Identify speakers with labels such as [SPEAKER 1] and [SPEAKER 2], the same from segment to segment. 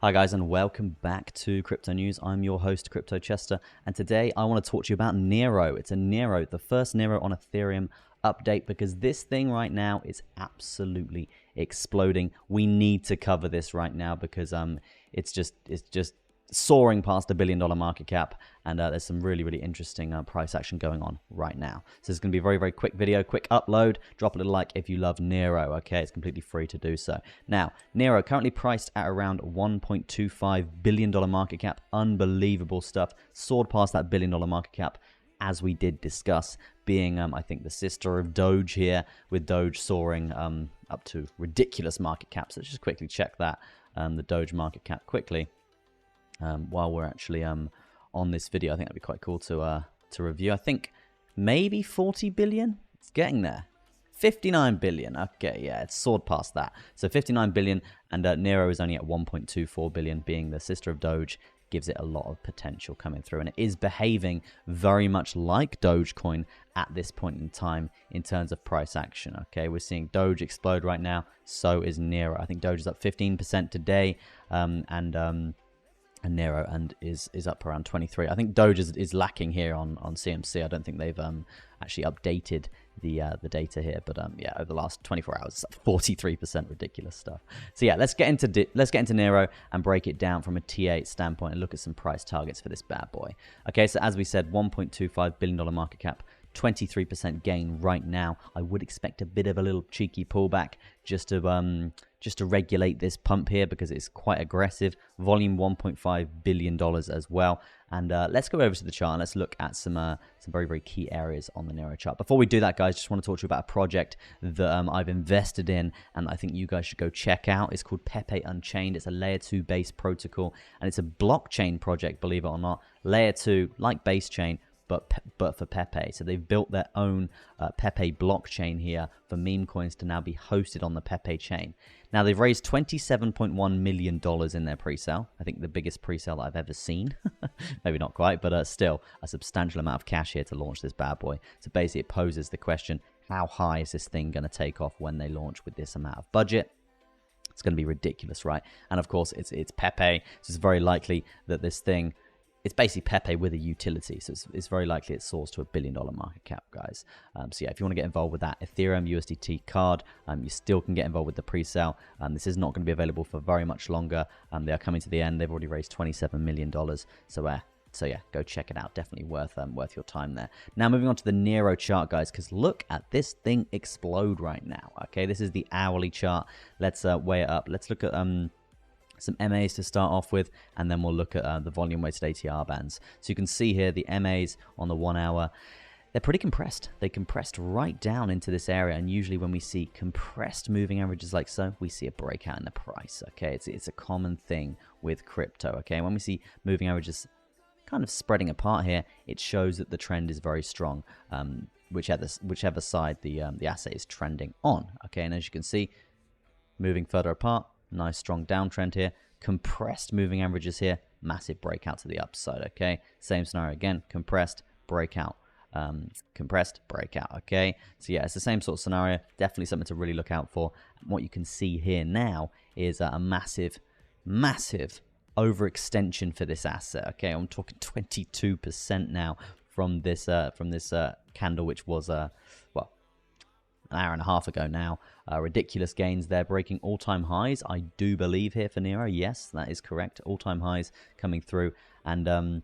[SPEAKER 1] Hi guys, and welcome back to Crypto News. I'm your host, Crypto Chester, and today I want to talk to you about NEIRO. It's a NEIRO, the first NEIRO on Ethereum update, because this thing right now is absolutely exploding. We need to cover this right now because it's just soaring past $1 billion market cap, and there's some really interesting price action going on right now. So it's going to be a very quick video, quick upload. Drop a little like if you love NEIRO. Okay, it's completely free to do so. Now, NEIRO currently priced at around $1.25 billion market cap. Unbelievable stuff. Soared past that $1 billion market cap, as we did discuss, being I think the sister of Doge here, with Doge soaring up to ridiculous market caps. So let's just quickly check that, the Doge market cap quickly. While we're actually on this video, I think that'd be quite cool to review. I think maybe 40 billion. It's getting there. 59 billion. Okay, yeah, it's soared past that. So 59 billion, and NEIRO is only at 1.24 billion, being the sister of Doge. Gives it a lot of potential coming through, and it is behaving very much like Dogecoin at this point in time in terms of price action. Okay, we're seeing Doge explode right now. So is NEIRO. I think Doge is up 15% today, and NEIRO is up around 23. I think Doge is lacking here on CMC. I don't think they've actually updated the data here, but yeah, over the last 24 hours, it's up 43%. Ridiculous stuff. So yeah, let's get into NEIRO and break it down from a T8 standpoint and look at some price targets for this bad boy. Okay, so as we said, $1.25 billion market cap. 23% gain right now. I would expect a bit of a little cheeky pullback just to regulate this pump here, because it's quite aggressive. Volume $1.5 billion as well. And let's go over to the chart and let's look at some very key areas on the NEIRO chart. Before we do that, guys, just want to talk to you about a project that I've invested in and I think you guys should go check out. It's called Pepe Unchained. It's a layer 2 base protocol, and it's a blockchain project, believe it or not. Layer 2, like base chain, but for Pepe. So they've built their own Pepe blockchain here for meme coins to now be hosted on the Pepe chain. Now, they've raised $27.1 million in their pre-sale. I think the biggest pre-sale that I've ever seen. Maybe not quite, but still a substantial amount of cash here to launch this bad boy. So basically it poses the question, how high is this thing going to take off when they launch with this amount of budget? It's going to be ridiculous, right? And of course, it's Pepe, so it's very likely that this thing, it's basically Pepe with a utility, so it's very likely it soars to $1 billion market cap, guys. So yeah, if you want to get involved with that Ethereum USDT card, you still can get involved with the pre-sale. This is not going to be available for very much longer. They are coming to the end. They've already raised $27 million. So yeah, go check it out. Definitely worth your time there. Now, moving on to the NEIRO chart, guys, because look at this thing explode right now. Okay, this is the hourly chart. Let's weigh it up. Let's look at some MAs to start off with, and then we'll look at the volume weighted ATR bands. So you can see here the MAs on the 1 hour, they're pretty compressed. They compressed right down into this area, and usually when we see compressed moving averages like so, we see a breakout in the price. Okay, it's a common thing with crypto. Okay, when we see moving averages kind of spreading apart here, it shows that the trend is very strong, whichever side the asset is trending on. Okay, and as you can see, moving further apart, nice strong downtrend here. Compressed moving averages here, massive breakout to the upside. Okay, same scenario again, compressed, breakout, compressed, breakout. Okay, so yeah, it's the same sort of scenario. Definitely something to really look out for. And what you can see here now is a massive overextension for this asset. Okay, I'm talking 22% now from this candle, which was well, an hour and a half ago now. Ridiculous gains there, breaking all-time highs, I do believe, here for NEIRO. Yes, that is correct. All-time highs coming through. And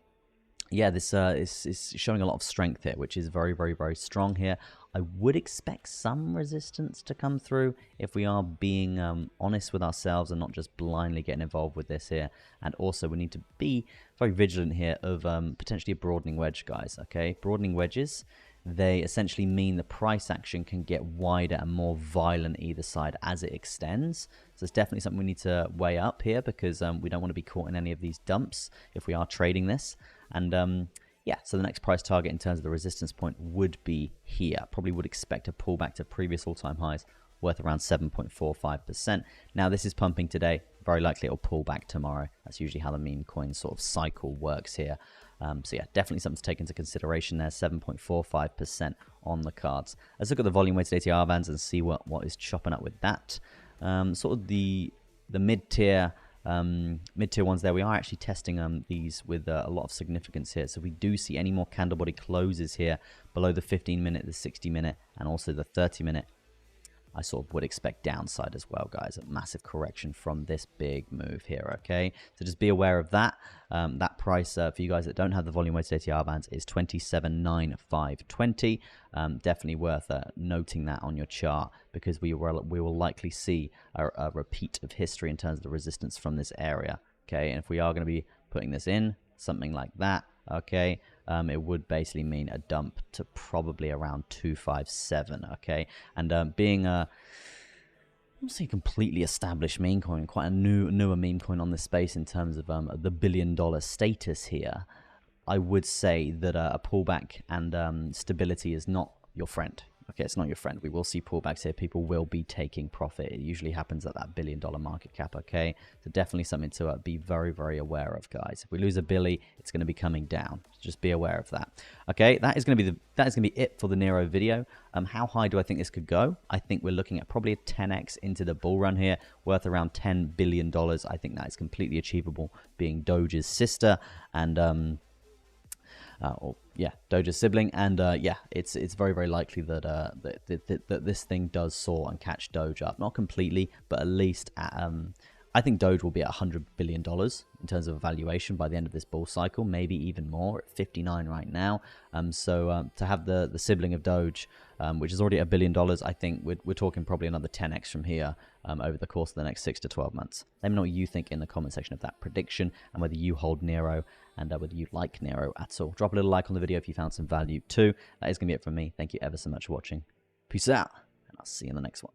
[SPEAKER 1] yeah, this is showing a lot of strength here, which is very strong here. I would expect some resistance to come through if we are being honest with ourselves and not just blindly getting involved with this here. And also, we need to be very vigilant here of potentially a broadening wedge, guys. Okay, broadening wedges, they essentially mean the price action can get wider and more violent either side as it extends. So it's definitely something we need to weigh up here, because we don't want to be caught in any of these dumps if we are trading this. And yeah, so the next price target in terms of the resistance point would be here. Probably would expect a pullback to previous all-time highs worth around 7.45%. Now, this is pumping today. Very likely it'll pull back tomorrow. That's usually how the meme coin sort of cycle works here. So yeah, definitely something to take into consideration there. 7.45% on the cards. Let's look at the volume weighted ATR bands and see what is chopping up with that. Sort of the mid-tier mid-tier ones there. We are actually testing these with a lot of significance here. So we do see any more candle body closes here below the 15-minute, the 60-minute, and also the 30-minute. I sort of would expect downside as well, guys. A massive correction from this big move here, okay? So just be aware of that. That price for you guys that don't have the volume weighted ATR bands is 27,950. Definitely worth noting that on your chart, because we will likely see a repeat of history in terms of the resistance from this area, okay? And if we are going to be putting this in, something like that, okay, it would basically mean a dump to probably around 257, okay? And being a, I won't say completely established meme coin, quite a newer meme coin on this space in terms of the billion-dollar status here, I would say that a pullback and stability is not your friend. Okay, it's not your friend. We will see pullbacks here. People will be taking profit. It usually happens at that billion-dollar market cap, okay? So definitely something to be very, very aware of, guys. If we lose a billy, it's going to be coming down. So just be aware of that. Okay, that is going to be it for the NEIRO video. How high do I think this could go? I think we're looking at probably a 10x into the bull run here, worth around $10 billion. I think that is completely achievable, being Doge's sister and Doge's sibling, and yeah, it's very, very likely that that this thing does soar and catch Doge up. Not completely, but at least at, I think Doge will be at $100 billion in terms of valuation by the end of this bull cycle, maybe even more, at 59 right now. So to have the sibling of Doge, which is already at $1 billion, I think we're talking probably another 10x from here over the course of the next 6 to 12 months. Let me know what you think in the comment section of that prediction, and whether you hold NEIRO, and whether you like NEIRO at all. Drop a little like on the video if you found some value too. That is going to be it from me. Thank you ever so much for watching. Peace out, and I'll see you in the next one.